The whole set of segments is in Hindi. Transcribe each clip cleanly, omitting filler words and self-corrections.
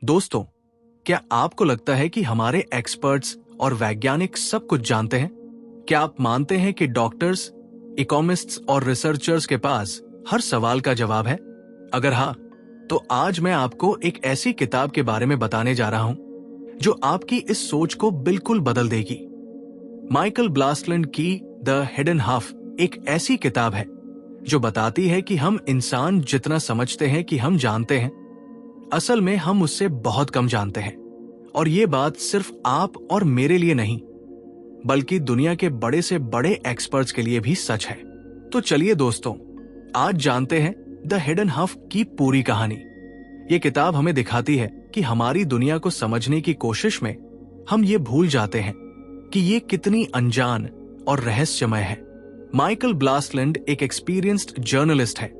दोस्तों, क्या आपको लगता है कि हमारे एक्सपर्ट्स और वैज्ञानिक सब कुछ जानते हैं? क्या आप मानते हैं कि डॉक्टर्स, इकोनॉमिस्ट्स और रिसर्चर्स के पास हर सवाल का जवाब है? अगर हाँ, तो आज मैं आपको एक ऐसी किताब के बारे में बताने जा रहा हूं जो आपकी इस सोच को बिल्कुल बदल देगी। माइकल ब्लासलैंड की द हिडन हाफ एक ऐसी किताब है जो बताती है कि हम इंसान जितना समझते हैं कि हम जानते हैं, असल में हम उससे बहुत कम जानते हैं। और ये बात सिर्फ आप और मेरे लिए नहीं, बल्कि दुनिया के बड़े से बड़े एक्सपर्ट्स के लिए भी सच है। तो चलिए दोस्तों, आज जानते हैं द हिडन हाफ की पूरी कहानी। ये किताब हमें दिखाती है कि हमारी दुनिया को समझने की कोशिश में हम ये भूल जाते हैं कि ये कितनी अनजान और रहस्यमय है। माइकल ब्लासलैंड एक एक्सपीरियंस्ड जर्नलिस्ट है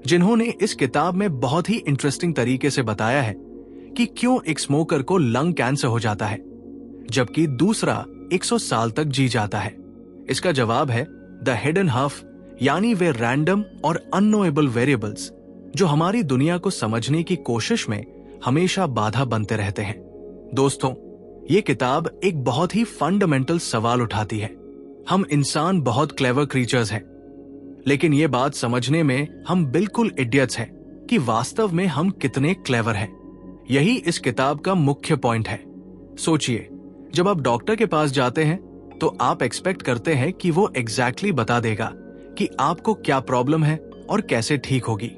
जिन्होंने इस किताब में बहुत ही इंटरेस्टिंग तरीके से बताया है कि क्यों एक स्मोकर को लंग कैंसर हो जाता है जबकि दूसरा 100 साल तक जी जाता है। इसका जवाब है द हिडन हाफ, यानी वे रैंडम और अननोएबल वेरिएबल्स जो हमारी दुनिया को समझने की कोशिश में हमेशा बाधा बनते रहते हैं। दोस्तों, ये किताब एक बहुत ही फंडामेंटल सवाल उठाती है। हम इंसान बहुत क्लेवर क्रीचर्स हैं, लेकिन ये बात समझने में हम बिल्कुल इडियट्स हैं कि वास्तव में हम कितने क्लेवर हैं। यही इस किताब का मुख्य पॉइंट है। सोचिए, जब आप डॉक्टर के पास जाते हैं तो आप एक्सपेक्ट करते हैं कि वो एग्जैक्टली बता देगा कि आपको क्या प्रॉब्लम है और कैसे ठीक होगी।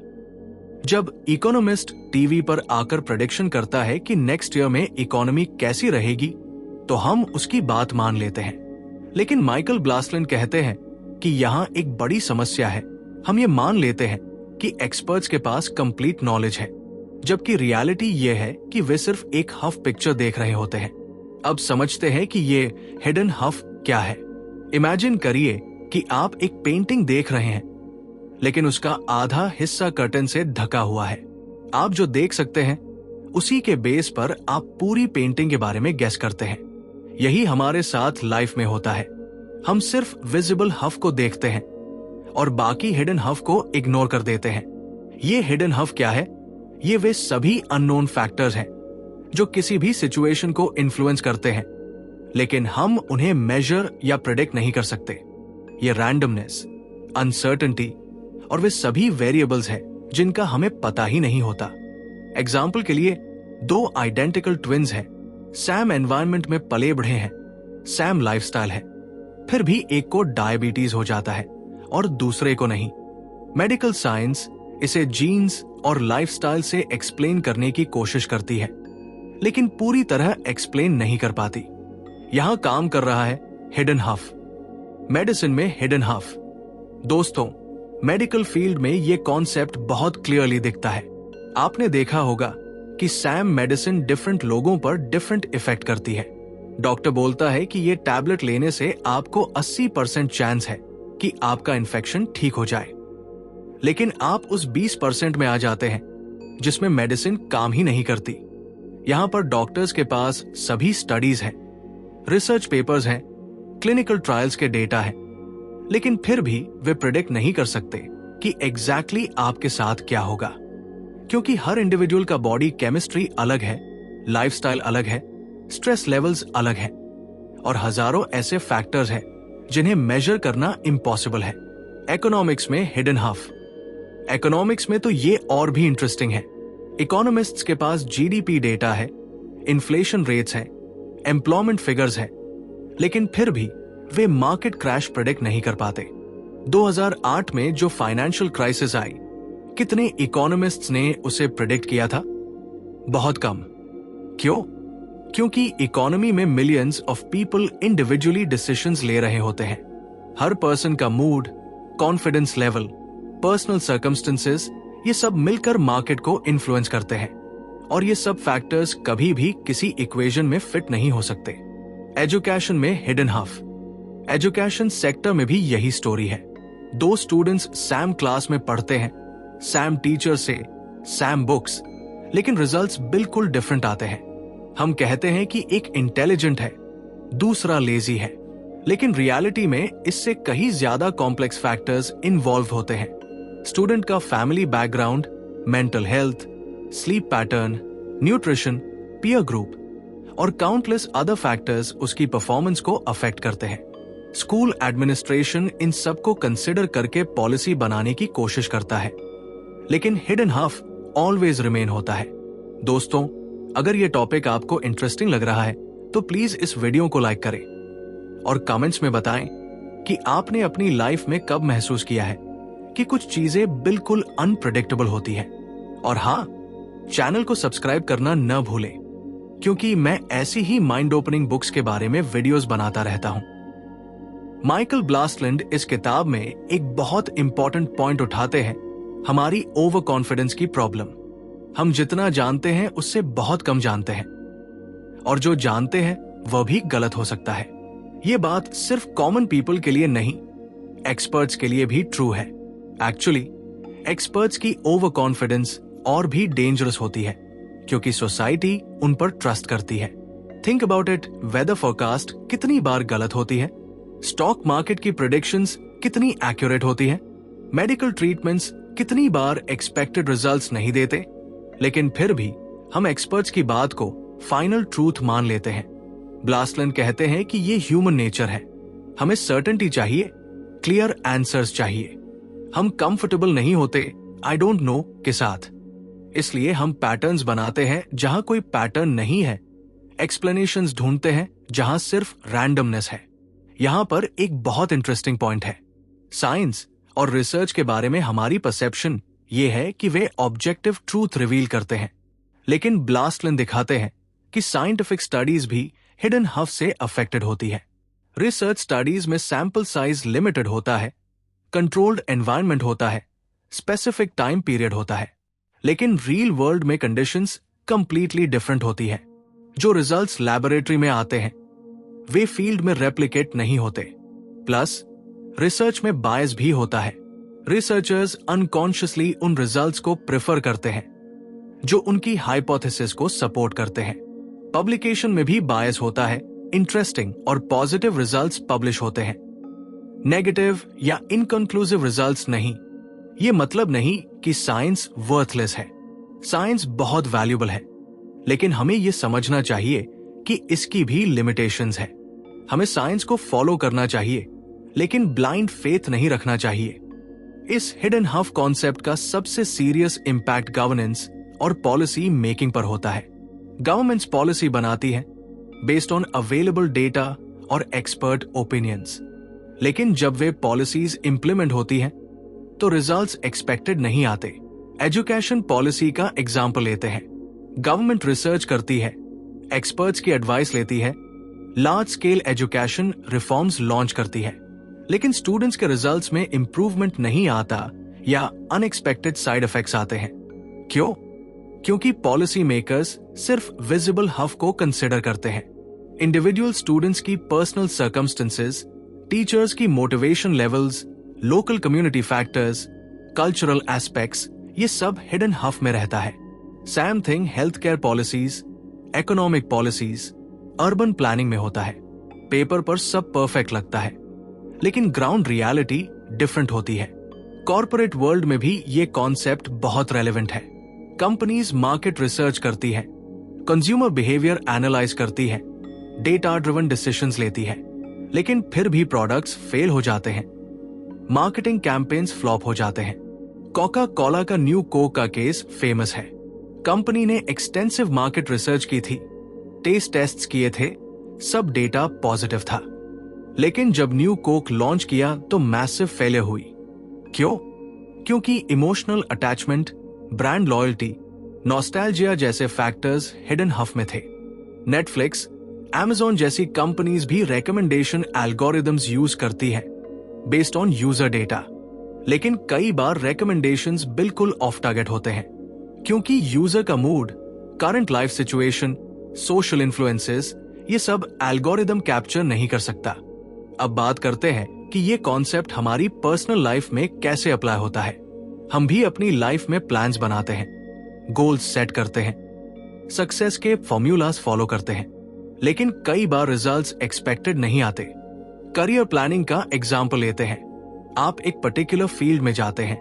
जब इकोनॉमिस्ट टीवी पर आकर प्रेडिक्शन करता है कि नेक्स्ट ईयर में इकोनॉमी कैसी रहेगी, तो हम उसकी बात मान लेते हैं। लेकिन माइकल ब्लासलैंड कहते हैं कि यहाँ एक बड़ी समस्या है। हम ये मान लेते हैं कि एक्सपर्ट्स के पास कंप्लीट नॉलेज है, जबकि रियलिटी ये है कि वे सिर्फ एक हाफ पिक्चर देख रहे होते हैं। अब समझते हैं कि ये हिडन हाफ क्या है। इमेजिन करिए कि आप एक पेंटिंग देख रहे हैं, लेकिन उसका आधा हिस्सा कर्टन से ढका हुआ है। आप जो देख सकते हैं उसी के बेस पर आप पूरी पेंटिंग के बारे में गेस करते हैं। यही हमारे साथ लाइफ में होता है। हम सिर्फ विजिबल हफ को देखते हैं और बाकी हिडन हफ को इग्नोर कर देते हैं। ये हिडन हफ क्या है? ये वे सभी अननोन फैक्टर्स हैं जो किसी भी सिचुएशन को इन्फ्लुएंस करते हैं, लेकिन हम उन्हें मेजर या प्रेडिक्ट नहीं कर सकते। ये रैंडमनेस, अनसर्टेनिटी और वे सभी वेरिएबल्स हैं जिनका हमें पता ही नहीं होता। एग्जाम्पल के लिए, 2 आइडेंटिकल ट्विन्स हैं। सैम एनवायरनमेंट में पले बढ़े हैं, सैम लाइफस्टाइल है, फिर भी एक को डायबिटीज हो जाता है और दूसरे को नहीं। मेडिकल साइंस इसे जीन्स और लाइफस्टाइल से एक्सप्लेन करने की कोशिश करती है, लेकिन पूरी तरह एक्सप्लेन नहीं कर पाती। यहां काम कर रहा है हिडन हाफ। मेडिसिन में हिडन हाफ। दोस्तों, मेडिकल फील्ड में यह कॉन्सेप्ट बहुत क्लियरली दिखता है। आपने देखा होगा कि सैम मेडिसिन डिफरेंट लोगों पर डिफरेंट इफेक्ट करती है। डॉक्टर बोलता है कि ये टैबलेट लेने से आपको 80% चांस है कि आपका इन्फेक्शन ठीक हो जाए, लेकिन आप उस 20% में आ जाते हैं जिसमें मेडिसिन काम ही नहीं करती। यहां पर डॉक्टर्स के पास सभी स्टडीज हैं, रिसर्च पेपर्स हैं, क्लिनिकल ट्रायल्स के डेटा हैं, लेकिन फिर भी वे प्रेडिक्ट नहीं कर सकते कि एग्जैक्टली आपके साथ क्या होगा, क्योंकि हर इंडिविजुअल का बॉडी केमिस्ट्री अलग है, लाइफस्टाइल अलग है, स्ट्रेस लेवल्स अलग हैं और हजारों ऐसे फैक्टर्स हैं जिन्हें मेजर करना इम्पॉसिबल है। इकोनॉमिक्स में हिडन हाफ। इकोनॉमिक्स में तो ये और भी इंटरेस्टिंग है। इकोनॉमिस्ट्स के पास जीडीपी डेटा है, इन्फ्लेशन रेट्स हैं, एम्प्लॉयमेंट फिगर्स हैं, लेकिन फिर भी वे मार्केट क्रैश प्रेडिक्ट नहीं कर पाते। 2008 में जो फाइनेंशियल क्राइसिस आई, कितने इकोनॉमिस्ट्स ने उसे प्रेडिक्ट किया था? बहुत कम। क्यों? क्योंकि इकोनॉमी में millions of people individually decisions ले रहे होते हैं। हर पर्सन का mood, confidence level, personal circumstances, ये सब मिलकर मार्केट को इन्फ्लुएंस करते हैं और ये सब फैक्टर्स कभी भी किसी इक्वेशन में फिट नहीं हो सकते। एजुकेशन में हिडन हाफ। एजुकेशन सेक्टर में भी यही स्टोरी है। 2 स्टूडेंट्स सैम क्लास में पढ़ते हैं, सैम टीचर से, सैम बुक्स, लेकिन रिजल्ट्स बिल्कुल डिफरेंट आते हैं। हम कहते हैं कि एक इंटेलिजेंट है, दूसरा लेजी है, लेकिन रियलिटी में इससे कहीं ज्यादा कॉम्प्लेक्स फैक्टर्स इन्वॉल्व होते हैं। स्टूडेंट का family background, mental health, sleep pattern, nutrition peer group और काउंटलेस अदर फैक्टर्स उसकी परफॉर्मेंस को अफेक्ट करते हैं। स्कूल एडमिनिस्ट्रेशन इन सबको कंसिडर करके पॉलिसी बनाने की कोशिश करता है, लेकिन हिडन हफ ऑलवेज रिमेन होता है। दोस्तों, अगर ये टॉपिक आपको इंटरेस्टिंग लग रहा है तो प्लीज इस वीडियो को लाइक करें और कमेंट्स में बताएं कि आपने अपनी लाइफ में कब महसूस किया है कि कुछ चीजें बिल्कुल अनप्रेडिक्टेबल होती हैं। और हाँ, चैनल को सब्सक्राइब करना न भूलें, क्योंकि मैं ऐसी ही माइंड ओपनिंग बुक्स के बारे में वीडियोस बनाता रहता हूं। माइकल ब्लासलैंड इस किताब में एक बहुत इंपॉर्टेंट पॉइंट उठाते हैं, हमारी ओवर कॉन्फिडेंस की प्रॉब्लम। हम जितना जानते हैं उससे बहुत कम जानते हैं, और जो जानते हैं वह भी गलत हो सकता है। यह बात सिर्फ कॉमन पीपल के लिए नहीं, एक्सपर्ट्स के लिए भी ट्रू है। एक्चुअली एक्सपर्ट्स की ओवर कॉन्फिडेंस और भी डेंजरस होती है, क्योंकि सोसाइटी उन पर ट्रस्ट करती है। Think about it, weather forecast कितनी बार गलत होती है, स्टॉक मार्केट की प्रेडिक्शंस कितनी एक्यूरेट होती है, मेडिकल ट्रीटमेंट्स कितनी बार एक्सपेक्टेड रिजल्ट्स नहीं देते, लेकिन फिर भी हम एक्सपर्ट्स की बात को फाइनल ट्रूथ मान लेते हैं। ब्लासलैंड कहते हैं कि ये ह्यूमन नेचर है। हमें सर्टेनिटी चाहिए, क्लियर आंसर्स चाहिए। हम कंफर्टेबल नहीं होते आई डोंट नो के साथ, इसलिए हम पैटर्न्स बनाते हैं जहां कोई पैटर्न नहीं है, एक्सप्लेनेशंस ढूंढते हैं जहां सिर्फ रैंडमनेस है। यहां पर एक बहुत इंटरेस्टिंग पॉइंट है। साइंस और रिसर्च के बारे में हमारी परसेप्शन ये है कि वे ऑब्जेक्टिव ट्रूथ रिवील करते हैं, लेकिन ब्लासलैंड दिखाते हैं कि साइंटिफिक स्टडीज भी हिडन हफ से अफेक्टेड होती है। रिसर्च स्टडीज में सैंपल साइज लिमिटेड होता है, कंट्रोल्ड एनवायरनमेंट होता है, स्पेसिफिक टाइम पीरियड होता है, लेकिन रियल वर्ल्ड में कंडीशंस कंप्लीटली डिफरेंट होती है। जो रिजल्ट्स लैबोरेटरी में आते हैं वे फील्ड में रेप्लिकेट नहीं होते। प्लस रिसर्च में बायस भी होता है। रिसर्चर्स अनकॉन्शियसली उन रिजल्ट्स को प्रेफर करते हैं जो उनकी हाइपोथेसिस को सपोर्ट करते हैं। पब्लिकेशन में भी बायस होता है। इंटरेस्टिंग और पॉजिटिव रिजल्ट्स पब्लिश होते हैं, नेगेटिव या इनकंक्लूसिव रिजल्ट्स नहीं। ये मतलब नहीं कि साइंस वर्थलेस है। साइंस बहुत वैल्यूबल है, लेकिन हमें यह समझना चाहिए कि इसकी भी लिमिटेशंस है। हमें साइंस को फॉलो करना चाहिए, लेकिन ब्लाइंड फेथ नहीं रखना चाहिए। इस हिडन हफ कॉन्सेप्ट का सबसे सीरियस इंपैक्ट गवर्नेंस और पॉलिसी मेकिंग पर होता है। गवर्नमेंट्स पॉलिसी बनाती है बेस्ड ऑन अवेलेबल डेटा और एक्सपर्ट ओपिनियंस, लेकिन जब वे पॉलिसीज इंप्लीमेंट होती हैं तो रिजल्ट्स एक्सपेक्टेड नहीं आते। एजुकेशन पॉलिसी का एग्जाम्पल लेते हैं। गवर्नमेंट रिसर्च करती है, एक्सपर्ट्स की एडवाइस लेती है, large scale education reforms launch करती है, लेकिन स्टूडेंट्स के रिजल्ट्स में इंप्रूवमेंट नहीं आता या अनएक्सपेक्टेड साइड इफेक्ट्स आते हैं। क्यों? क्योंकि पॉलिसी मेकर्स सिर्फ विजिबल हफ को कंसिडर करते हैं। इंडिविजुअल स्टूडेंट्स की पर्सनल सर्कमस्टेंसेस, टीचर्स की motivation levels, local community factors, cultural aspects, ये सब हिडन हफ में रहता है। Same thing health care policies, economic policies, urban planning में होता है। पेपर पर सब परफेक्ट लगता है, लेकिन ग्राउंड रियलिटी डिफरेंट होती है। कॉर्पोरेट वर्ल्ड में भी ये कॉन्सेप्ट बहुत रेलेवेंट है। कंपनीज मार्केट रिसर्च करती है, कंज्यूमर बिहेवियर एनालाइज करती है, डेटा ड्रिवन डिसीजंस लेती है, लेकिन फिर भी प्रोडक्ट्स फेल हो जाते हैं, मार्केटिंग कैंपेन्स फ्लॉप हो जाते हैं। कोका कोला का न्यू कोक का केस फेमस है। कंपनी ने एक्सटेंसिव मार्केट रिसर्च की थी, टेस्ट टेस्ट्स किए थे, सब डेटा पॉजिटिव था, लेकिन जब न्यू कोक लॉन्च किया तो मैसिव फेलियर हुई। क्यों? क्योंकि emotional attachment, brand loyalty, nostalgia जैसे फैक्टर्स हिडन हफ में थे। नेटफ्लिक्स, Amazon जैसी कंपनीज भी रिकमेंडेशन एल्गोरिदम्स यूज करती है बेस्ड ऑन यूजर डेटा, लेकिन कई बार रिकमेंडेशंस बिल्कुल ऑफ टारगेट होते हैं, क्योंकि यूजर का mood, current life situation, social influences, ये सब एल्गोरिदम कैप्चर नहीं कर सकता। अब बात करते हैं कि ये कॉन्सेप्ट हमारी पर्सनल लाइफ में कैसे अप्लाई होता है। हम भी अपनी लाइफ में प्लान्स बनाते हैं, गोल्स सेट करते हैं, सक्सेस के फॉर्मूलाज फॉलो करते हैं, लेकिन कई बार रिजल्ट्स एक्सपेक्टेड नहीं आते। करियर प्लानिंग का एग्जाम्पल लेते हैं। आप एक पर्टिकुलर फील्ड में जाते हैं,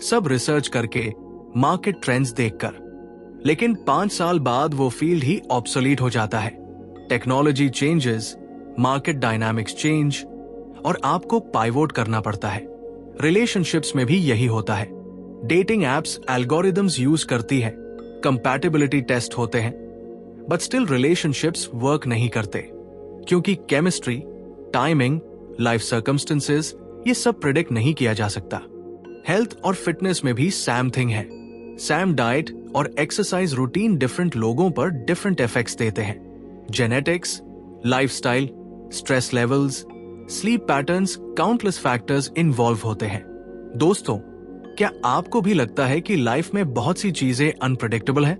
सब रिसर्च करके, मार्केट ट्रेंड्स देखकर, लेकिन 5 साल बाद वो फील्ड ही ऑब्सोलीट हो जाता है। Technology changes, market dynamics change और आपको पाइवोट करना पड़ता है। रिलेशनशिप्स में भी यही होता है। डेटिंग एप्स एल्गोरिदम्स यूज करती है, कंपैटिबिलिटी टेस्ट होते हैं, बट स्टिल रिलेशनशिप्स वर्क नहीं करते क्योंकि केमिस्ट्री, टाइमिंग, लाइफ सर्कमस्टेंसेस ये सब प्रिडिक्ट नहीं किया जा सकता। हेल्थ और फिटनेस में भी सैम थिंग है। सैम डाइट और एक्सरसाइज रूटीन डिफरेंट लोगों पर डिफरेंट इफेक्ट्स देते हैं। Genetics, lifestyle, stress levels, sleep patterns, countless factors involve होते हैं। दोस्तों, क्या आपको भी लगता है कि लाइफ में बहुत सी चीजें अनप्रेडिक्टेबल हैं?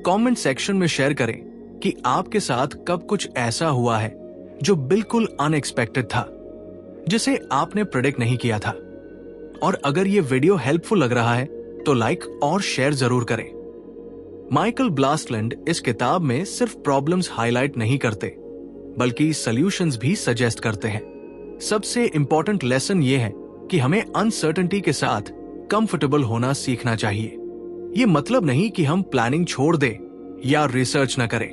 कमेंट सेक्शन में शेयर करें कि आपके साथ कब कुछ ऐसा हुआ है जो बिल्कुल अनएक्सपेक्टेड था, जिसे आपने प्रेडिक्ट नहीं किया था। और अगर ये वीडियो हेल्पफुल लग रहा है तो लाइक और शेयर जरूर करें। माइकल ब्लासलैंड इस किताब में सिर्फ प्रॉब्लम्स हाईलाइट नहीं करते, बल्कि सॉल्यूशंस भी सजेस्ट करते हैं। सबसे इंपॉर्टेंट लेसन ये है कि हमें अनसर्टेनिटी के साथ कंफर्टेबल होना सीखना चाहिए। ये मतलब नहीं कि हम प्लानिंग छोड़ दें या रिसर्च न करें।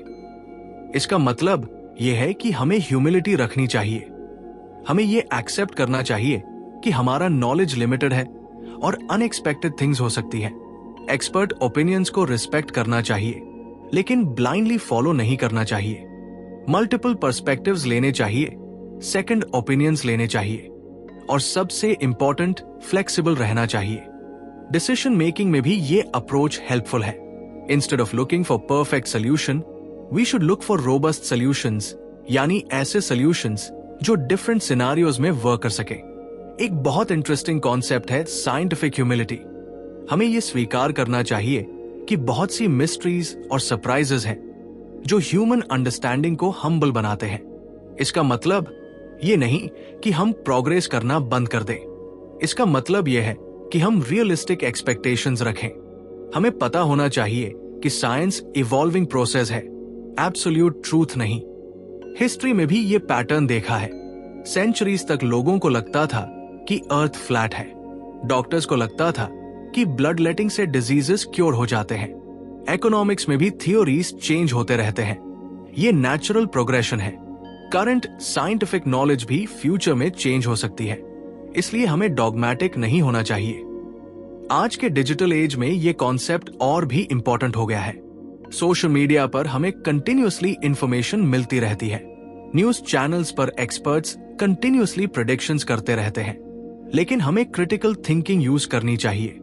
इसका मतलब यह है कि हमें ह्यूमिलिटी रखनी चाहिए। हमें ये एक्सेप्ट करना चाहिए कि हमारा नॉलेज लिमिटेड है और अनएक्सपेक्टेड थिंग्स हो सकती है। एक्सपर्ट ओपिनियंस को रिस्पेक्ट करना चाहिए, लेकिन ब्लाइंडली फॉलो नहीं करना चाहिए। मल्टीपल पर्सपेक्टिव्स लेने चाहिए, सेकंड ओपिनियंस लेने चाहिए और सबसे इंपॉर्टेंट फ्लेक्सिबल रहना चाहिए। डिसीजन मेकिंग में भी ये अप्रोच हेल्पफुल है। Instead of looking for perfect solution, we should look for robust solutions, यानी ऐसे सोल्यूशंस जो डिफरेंट सिनारियोज में वर्क कर सके। एक बहुत इंटरेस्टिंग कॉन्सेप्ट है साइंटिफिक ह्यूमिलिटी। हमें यह स्वीकार करना चाहिए कि बहुत सी मिस्ट्रीज और सरप्राइजेस हैं जो ह्यूमन अंडरस्टैंडिंग को हम्बल बनाते हैं। इसका मतलब ये नहीं कि हम प्रोग्रेस करना बंद कर दें। इसका मतलब यह है कि हम रियलिस्टिक एक्सपेक्टेशंस रखें। हमें पता होना चाहिए कि साइंस इवॉल्विंग प्रोसेस है, एब्सोल्यूट ट्रूथ नहीं। हिस्ट्री में भी ये पैटर्न देखा है। सेंचुरीज तक लोगों को लगता था कि अर्थ फ्लैट है। डॉक्टर्स को लगता था कि ब्लड लेटिंग से डिजीजेस क्योर हो जाते हैं। इकोनॉमिक्स में भी थियोरीज चेंज होते रहते हैं। ये नेचुरल प्रोग्रेशन है। करंट साइंटिफिक नॉलेज भी फ्यूचर में चेंज हो सकती है, इसलिए हमें डॉगमैटिक नहीं होना चाहिए। आज के डिजिटल एज में ये कॉन्सेप्ट और भी इंपॉर्टेंट हो गया है। सोशल मीडिया पर हमें कंटिन्यूअसली इंफॉर्मेशन मिलती रहती है। न्यूज चैनल्स पर एक्सपर्ट्स कंटिन्यूअसली प्रेडिक्शंस करते रहते हैं, लेकिन हमें क्रिटिकल थिंकिंग यूज करनी चाहिए।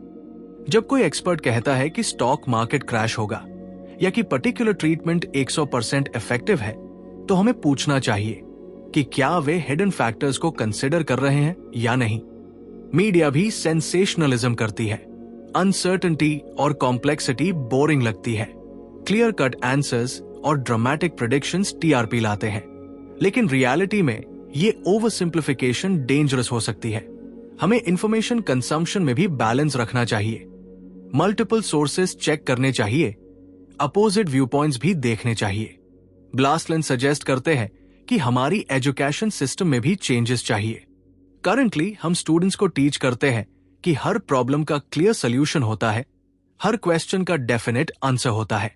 जब कोई एक्सपर्ट कहता है कि स्टॉक मार्केट क्रैश होगा या कि पर्टिकुलर ट्रीटमेंट 100% इफेक्टिव है, तो हमें पूछना चाहिए कि क्या वे हिडन फैक्टर्स को कंसिडर कर रहे हैं या नहीं। मीडिया भी सेंसेशनलिज्म करती है। अनसर्टेनिटी और कॉम्प्लेक्सिटी बोरिंग लगती है। क्लियर कट आंसर्स और ड्रामेटिक प्रेडिक्शंस टीआरपी लाते हैं, लेकिन रियलिटी में ये ओवर सिंप्लिफिकेशन डेंजरस हो सकती है। हमें इंफॉर्मेशन कंजम्पशन में भी बैलेंस रखना चाहिए। मल्टीपल सोर्सेस चेक करने चाहिए, अपोजिट व्यू पॉइंट्स भी देखने चाहिए। ब्लासलैंड सजेस्ट करते हैं कि हमारी एजुकेशन सिस्टम में भी चेंजेस चाहिए। करंटली हम स्टूडेंट्स को टीच करते हैं कि हर प्रॉब्लम का क्लियर सोल्यूशन होता है, हर क्वेश्चन का डेफिनेट आंसर होता है,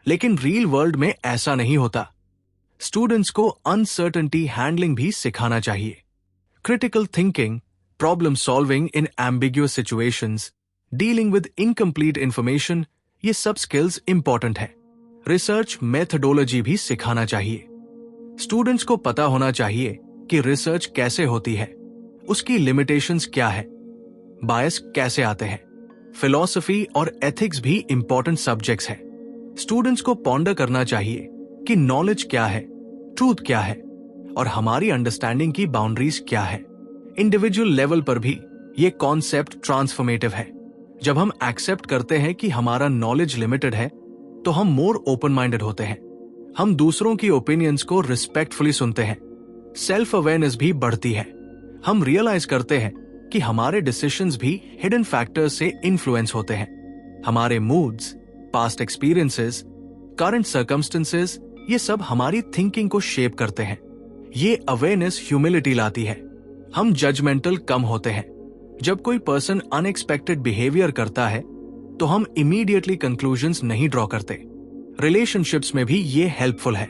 लेकिन रियल वर्ल्ड में ऐसा नहीं होता। स्टूडेंट्स को अनसर्टेनिटी हैंडलिंग भी सिखाना चाहिए। Critical thinking, problem solving in ambiguous situations, dealing with incomplete information, ये सब स्किल्स इंपॉर्टेंट है। रिसर्च मेथडोलॉजी भी सिखाना चाहिए। स्टूडेंट्स को पता होना चाहिए कि रिसर्च कैसे होती है, उसकी लिमिटेशंस क्या है, बायस कैसे आते हैं। फिलॉसफी और एथिक्स भी इंपॉर्टेंट सब्जेक्ट्स हैं। स्टूडेंट्स को पॉन्डर करना चाहिए कि नॉलेज क्या है, ट्रूथ क्या है और हमारी अंडरस्टैंडिंग की बाउंड्रीज क्या है। इंडिविजुअल लेवल पर भी ये कॉन्सेप्ट ट्रांसफॉर्मेटिव है। जब हम एक्सेप्ट करते हैं कि हमारा नॉलेज लिमिटेड है, तो हम मोर ओपन माइंडेड होते हैं। हम दूसरों की ओपिनियंस को रिस्पेक्टफुली सुनते हैं। सेल्फ अवेयरनेस भी बढ़ती है। हम रियलाइज करते हैं कि हमारे डिसीजंस भी हिडन फैक्टर्स से इन्फ्लुएंस होते हैं। हमारे moods, past experiences, current circumstances, ये सब हमारी थिंकिंग को शेप करते हैं। ये अवेयरनेस ह्यूमिलिटी लाती है। हम जजमेंटल कम होते हैं। जब कोई पर्सन अनएक्सपेक्टेड बिहेवियर करता है, तो हम इमीडिएटली कंक्लूजन्स नहीं ड्रॉ करते। रिलेशनशिप्स में भी ये हेल्पफुल है।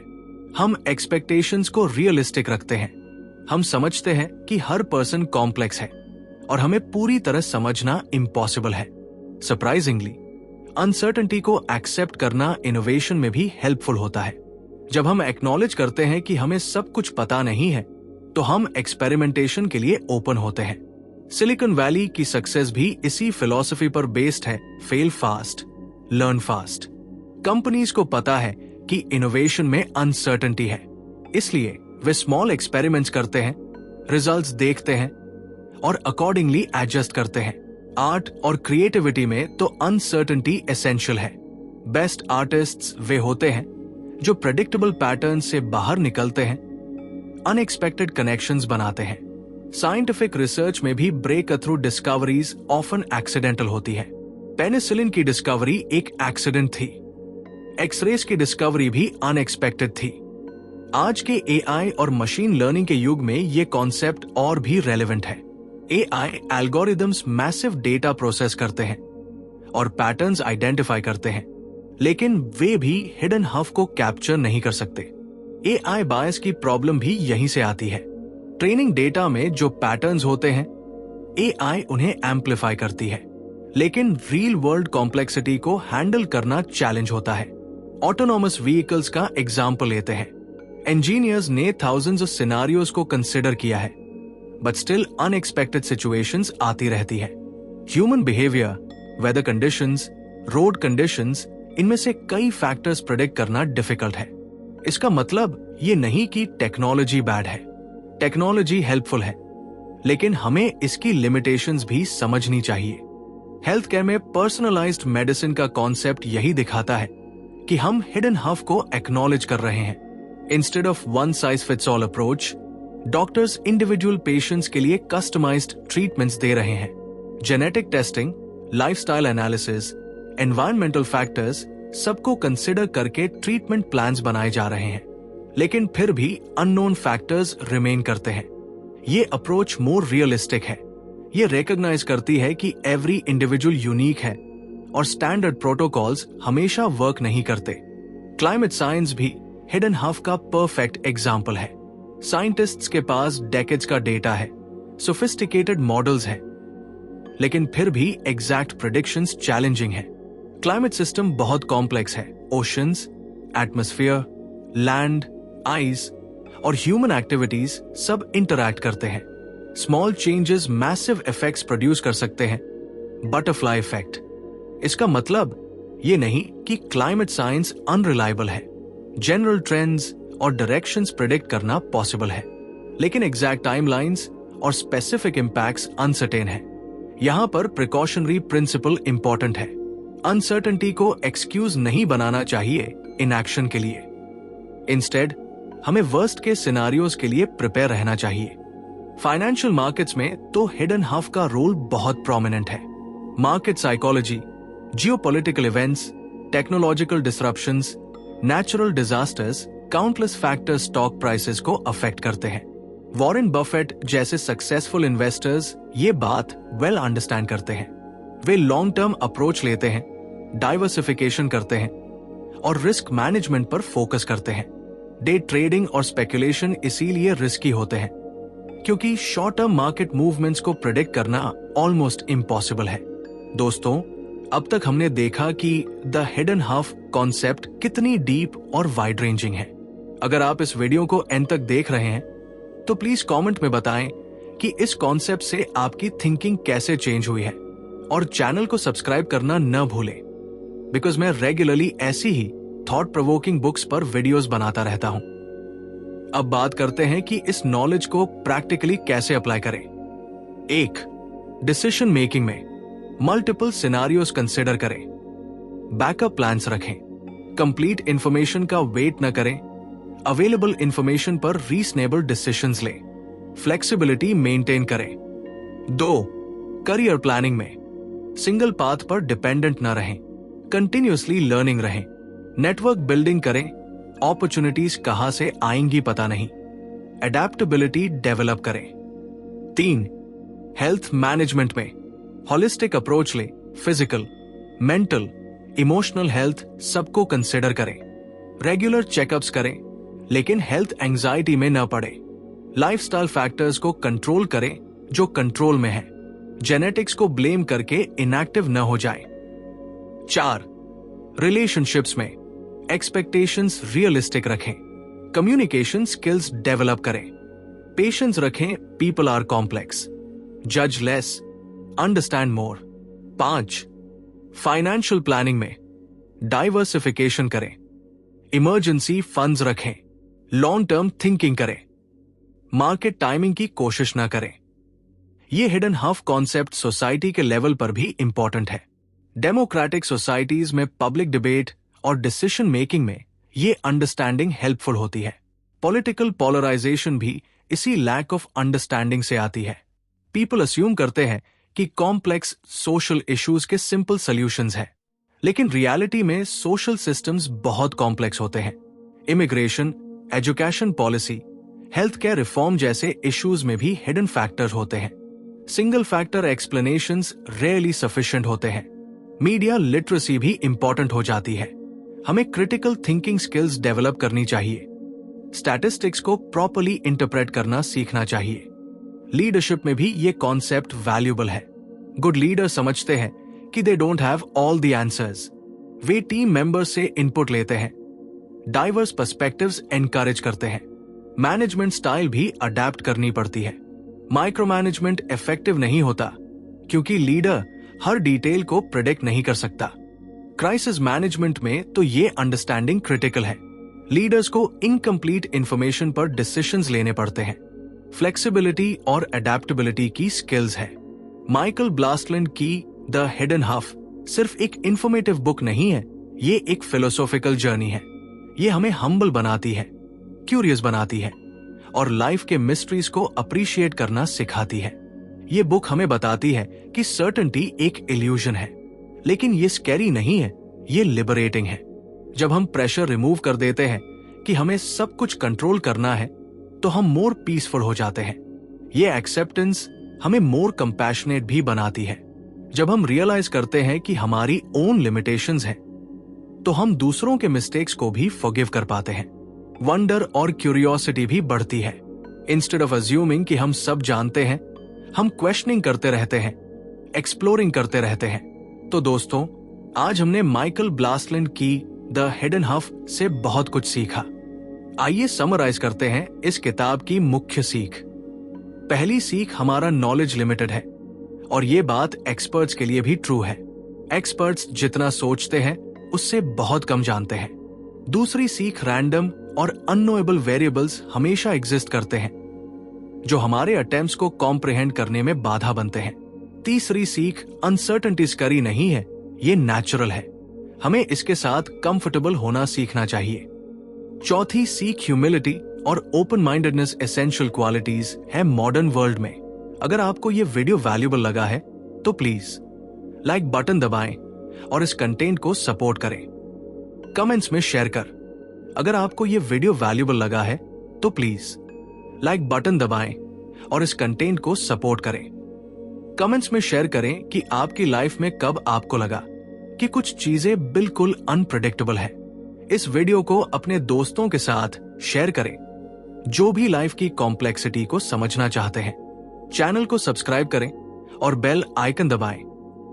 हम एक्सपेक्टेशंस को रियलिस्टिक रखते हैं। हम समझते हैं कि हर पर्सन कॉम्प्लेक्स है और हमें पूरी तरह समझना इम्पॉसिबल है। सरप्राइजिंगली, अनसर्टेनिटी को एक्सेप्ट करना इनोवेशन में भी हेल्पफुल होता है। जब हम एक्नॉलेज करते हैं कि हमें सब कुछ पता नहीं है, तो हम एक्सपेरिमेंटेशन के लिए ओपन होते हैं। सिलिकॉन वैली की सक्सेस भी इसी फिलॉसफी पर बेस्ड है, fail fast, learn fast. Companies को पता है कि इनोवेशन में अनसर्टेनिटी है, इसलिए वे स्मॉल एक्सपेरिमेंट्स करते हैं, रिजल्ट्स देखते हैं और अकॉर्डिंगली एडजस्ट करते हैं। आर्ट और क्रिएटिविटी में तो अनसर्टेनिटी एसेंशियल है। बेस्ट आर्टिस्ट्स वे होते हैं जो प्रेडिक्टेबल पैटर्न से बाहर निकलते हैं, अनएक्सपेक्टेड कनेक्शंस बनाते हैं। साइंटिफिक रिसर्च में भी breakthrough discoveries often accidental होती है। पेनिसिलिन की डिस्कवरी एक एक्सीडेंट थी। एक्सरेज की डिस्कवरी भी अनएक्सपेक्टेड थी। आज के एआई और मशीन लर्निंग के युग में ये कॉन्सेप्ट और भी रेलेवेंट है। AI algorithms massive data process करते हैं और पैटर्न्स आइडेंटिफाई करते हैं, लेकिन वे भी हिडन हफ को कैप्चर नहीं कर सकते। एआई बायस की प्रॉब्लम भी यहीं से आती है। ट्रेनिंग डेटा में जो पैटर्न्स होते हैं, एआई उन्हें एम्पलीफाई करती है, लेकिन रियल वर्ल्ड कॉम्प्लेक्सिटी को हैंडल करना चैलेंज होता है। ऑटोनॉमस व्हीकल्स का एग्जाम्पल लेते हैं। इंजीनियर्स ने थाउजेंड्स ऑफ सिनेरियोज को कंसिडर किया है, बट स्टिल अनएक्सपेक्टेड सिचुएशंस आती रहती है। Human behaviour, weather conditions, road conditions, इनमें से कई फैक्टर्स प्रेडिक्ट करना डिफिकल्ट है। इसका मतलब ये नहीं कि टेक्नोलॉजी बैड है। टेक्नोलॉजी हेल्पफुल है, लेकिन हमें इसकी लिमिटेशंस भी समझनी चाहिए। हेल्थ केयर में पर्सनलाइज्ड मेडिसिन का कॉन्सेप्ट यही दिखाता है कि हम हिडन हफ को एक्नॉलेज कर रहे हैं। Instead of one size fits all approach, doctors individual patients के लिए कस्टमाइज्ड ट्रीटमेंट्स दे रहे हैं। Genetic testing, lifestyle analysis, environmental factors सबको कंसिडर करके ट्रीटमेंट प्लान्स बनाए जा रहे हैं, लेकिन फिर भी अननोन फैक्टर्स रिमेन करते हैं। ये अप्रोच मोर रियलिस्टिक है। ये रिकॉग्नाइज करती है कि एवरी इंडिविजुअल यूनिक है और स्टैंडर्ड प्रोटोकॉल्स हमेशा वर्क नहीं करते। क्लाइमेट साइंस भी हिडन हफ का परफेक्ट एग्जाम्पल है। साइंटिस्ट्स के पास डेकेड्स का डेटा है, सोफिस्टिकेटेड मॉडल्स हैं, लेकिन फिर भी एग्जैक्ट प्रेडिक्शंस चैलेंजिंग है। क्लाइमेट सिस्टम बहुत कॉम्प्लेक्स है। ओशंस, एटमॉस्फेयर, लैंड, आइस और ह्यूमन एक्टिविटीज सब इंटरैक्ट करते हैं। Small changes massive effects produce कर सकते हैं। Butterfly effect. इसका मतलब ये नहीं कि क्लाइमेट साइंस अनरिलायबल है। जनरल ट्रेंड्स और डायरेक्शंस प्रेडिक्ट करना पॉसिबल है, लेकिन एग्जैक्ट टाइमलाइंस और स्पेसिफिक इंपैक्ट्स अनसर्टेन है। यहां पर प्रिकॉशनरी प्रिंसिपल इंपॉर्टेंट है। अनसर्टेनिटी को एक्सक्यूज नहीं बनाना चाहिए इनएक्शन के लिए। इंस्टेड हमें वर्स्ट के सिनेरियोज के लिए प्रिपेयर रहना चाहिए। फाइनेंशियल मार्केट्स में तो हिडन हफ का रोल बहुत प्रोमिनेंट है। Market psychology, geopolitical events, technological disruptions, natural disasters, countless factors stock prices को अफेक्ट करते हैं। वॉरेन बफेट जैसे सक्सेसफुल इन्वेस्टर्स ये बात वेल अंडरस्टैंड करते हैं। वे लॉन्ग टर्म अप्रोच लेते हैं, डाइवर्सिफिकेशन करते हैं और रिस्क मैनेजमेंट पर फोकस करते हैं। डे ट्रेडिंग और स्पेकुलेशन इसीलिए रिस्की होते हैं, क्योंकि शॉर्ट टर्म मार्केट मूवमेंट्स को प्रेडिक्ट करना ऑलमोस्ट इम्पॉसिबल है। दोस्तों, अब तक हमने देखा कि द हिडन हफ कॉन्सेप्ट कितनी डीप और वाइड रेंजिंग है। अगर आप इस वीडियो को एंड तक देख रहे हैं तो प्लीज कमेंट में बताएं कि इस कॉन्सेप्ट से आपकी थिंकिंग कैसे चेंज हुई है, और चैनल को सब्सक्राइब करना न भूलें, बिकॉज मैं रेगुलरली ऐसी ही थॉट प्रोवोकिंग बुक्स पर वीडियोस बनाता रहता हूं। अब बात करते हैं कि इस नॉलेज को प्रैक्टिकली कैसे अप्लाई करें। 1. डिसीजन मेकिंग में मल्टीपल सिनेरियोस कंसिडर करें, बैकअप प्लान्स रखें, कंप्लीट इंफॉर्मेशन का वेट न करें, अवेलेबल इंफॉर्मेशन पर रीजनेबल डिसीजंस लें, फ्लेक्सिबिलिटी मेंटेन करें। 2. करियर प्लानिंग में सिंगल पाथ पर डिपेंडेंट न रहें, कंटिन्यूअसली लर्निंग रहें, नेटवर्क बिल्डिंग करें, अपॉर्चुनिटीज कहां से आएंगी पता नहीं, एडेप्टेबिलिटी डेवलप करें। 3. हेल्थ मैनेजमेंट में हॉलिस्टिक अप्रोच लें, फिजिकल, मेंटल, इमोशनल हेल्थ सबको कंसिडर करें। रेगुलर चेकअप्स करें, लेकिन हेल्थ एंजाइटी में न पड़े। लाइफस्टाइल फैक्टर्स को कंट्रोल करें जो कंट्रोल में है। जेनेटिक्स को ब्लेम करके इनएक्टिव न हो जाए। 4. रिलेशनशिप्स में एक्सपेक्टेशंस रियलिस्टिक रखें। कम्युनिकेशन स्किल्स डेवलप करें। पेशेंस रखें, पीपल आर कॉम्प्लेक्स। जज less, understand more. 5. Financial planning में डाइवर्सिफिकेशन करें। इमरजेंसी फंड्स रखें। लॉन्ग टर्म थिंकिंग करें। मार्केट टाइमिंग की कोशिश ना करें। ये हिडन हफ कॉन्सेप्ट सोसाइटी के लेवल पर भी इंपॉर्टेंट है। डेमोक्रेटिक सोसाइटीज में पब्लिक डिबेट और डिसीजन मेकिंग में ये अंडरस्टैंडिंग हेल्पफुल होती है। पॉलिटिकल पोलराइजेशन भी इसी लैक ऑफ अंडरस्टैंडिंग से आती है। पीपल अस्यूम करते हैं कि कॉम्प्लेक्स सोशल इश्यूज के सिंपल सॉल्यूशंस हैं, लेकिन रियलिटी में सोशल सिस्टम्स बहुत कॉम्प्लेक्स होते हैं। Immigration, education policy, health care reform जैसे इश्यूज में भी हिडन फैक्टर्स होते हैं। Single factor explanations rarely sufficient होते हैं। मीडिया लिटरेसी भी इंपॉर्टेंट हो जाती है। हमें क्रिटिकल थिंकिंग स्किल्स डेवलप करनी चाहिए। स्टैटिस्टिक्स को प्रॉपर्ली इंटरप्रेट करना सीखना चाहिए। लीडरशिप में भी ये कॉन्सेप्ट वैल्यूएबल है। गुड लीडर समझते हैं कि they don't have all the answers. Way team members से इनपुट लेते हैं, डाइवर्स पर्सपेक्टिव्स एनकरेज करते हैं। मैनेजमेंट स्टाइल भी अडेप्ट करनी पड़ती है। माइक्रो मैनेजमेंट इफेक्टिव नहीं होता क्योंकि लीडर हर डिटेल को प्रेडिक्ट नहीं कर सकता। क्राइसिस मैनेजमेंट में तो ये अंडरस्टैंडिंग क्रिटिकल है। लीडर्स को इनकम्प्लीट इंफॉर्मेशन पर डिसीजंस लेने पड़ते हैं। फ्लेक्सिबिलिटी और अडेप्टेबिलिटी की स्किल्स है। माइकल ब्लासलैंड की द हिडन हफ सिर्फ एक इंफॉर्मेटिव बुक नहीं है, ये एक फिलोसॉफिकल जर्नी है। ये हमें हम्बल बनाती है, क्यूरियस बनाती है और लाइफ के मिस्ट्रीज को अप्रिशिएट करना सिखाती है। ये बुक हमें बताती है कि सर्टेनिटी एक इल्यूजन है, लेकिन ये स्कैरी नहीं है, ये लिबरेटिंग है। जब हम प्रेशर रिमूव कर देते हैं कि हमें सब कुछ कंट्रोल करना है, तो हम मोर पीसफुल हो जाते हैं। ये एक्सेप्टेंस हमें मोर कंपैशनेट भी बनाती है। जब हम रियलाइज करते हैं कि हमारी ओन लिमिटेशंस हैं, तो हम दूसरों के मिस्टेक्स को भी फॉरगिव कर पाते हैं। वंडर और क्यूरियोसिटी भी बढ़ती है। इंस्टेड ऑफ अज्यूमिंग कि हम सब जानते हैं, हम क्वेश्चनिंग करते रहते हैं, एक्सप्लोरिंग करते रहते हैं। तो दोस्तों, आज हमने माइकल ब्लासलैंड की द हिडन हफ से बहुत कुछ सीखा। आइए समराइज करते हैं इस किताब की मुख्य सीख। पहली सीख, हमारा नॉलेज लिमिटेड है और ये बात एक्सपर्ट्स के लिए भी ट्रू है। एक्सपर्ट्स जितना सोचते हैं उससे बहुत कम जानते हैं। दूसरी सीख, रैंडम और अननोएबल वेरिएबल्स हमेशा एग्जिस्ट करते हैं जो हमारे अटेम्प्ट्स को कॉम्प्रिहेंड करने में बाधा बनते हैं। तीसरी सीख, अनसर्टेनिटी स्कैरी नहीं है, ये नेचुरल है। हमें इसके साथ कंफर्टेबल होना सीखना चाहिए। चौथी सीख, ह्यूमिलिटी और ओपन माइंडेडनेस एसेंशियल क्वालिटीज है मॉडर्न वर्ल्ड में। अगर आपको ये वीडियो वैल्यूएबल लगा है तो प्लीज लाइक बटन दबाएं और इस कंटेंट को सपोर्ट करें। कमेंट्स में शेयर कर। अगर आपको ये वीडियो वैल्यूएबल लगा है तो प्लीज लाइक बटन दबाएं और इस कंटेंट को सपोर्ट करें। कमेंट्स में शेयर करें कि आपकी लाइफ में कब आपको लगा कि कुछ चीजें बिल्कुल अनप्रेडिक्टेबल है। इस वीडियो को अपने दोस्तों के साथ शेयर करें जो भी लाइफ की कॉम्प्लेक्सिटी को समझना चाहते हैं। चैनल को सब्सक्राइब करें और बेल आइकन दबाएं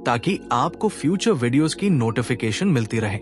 ताकि आपको फ्यूचर वीडियोस की नोटिफिकेशन मिलती रहे।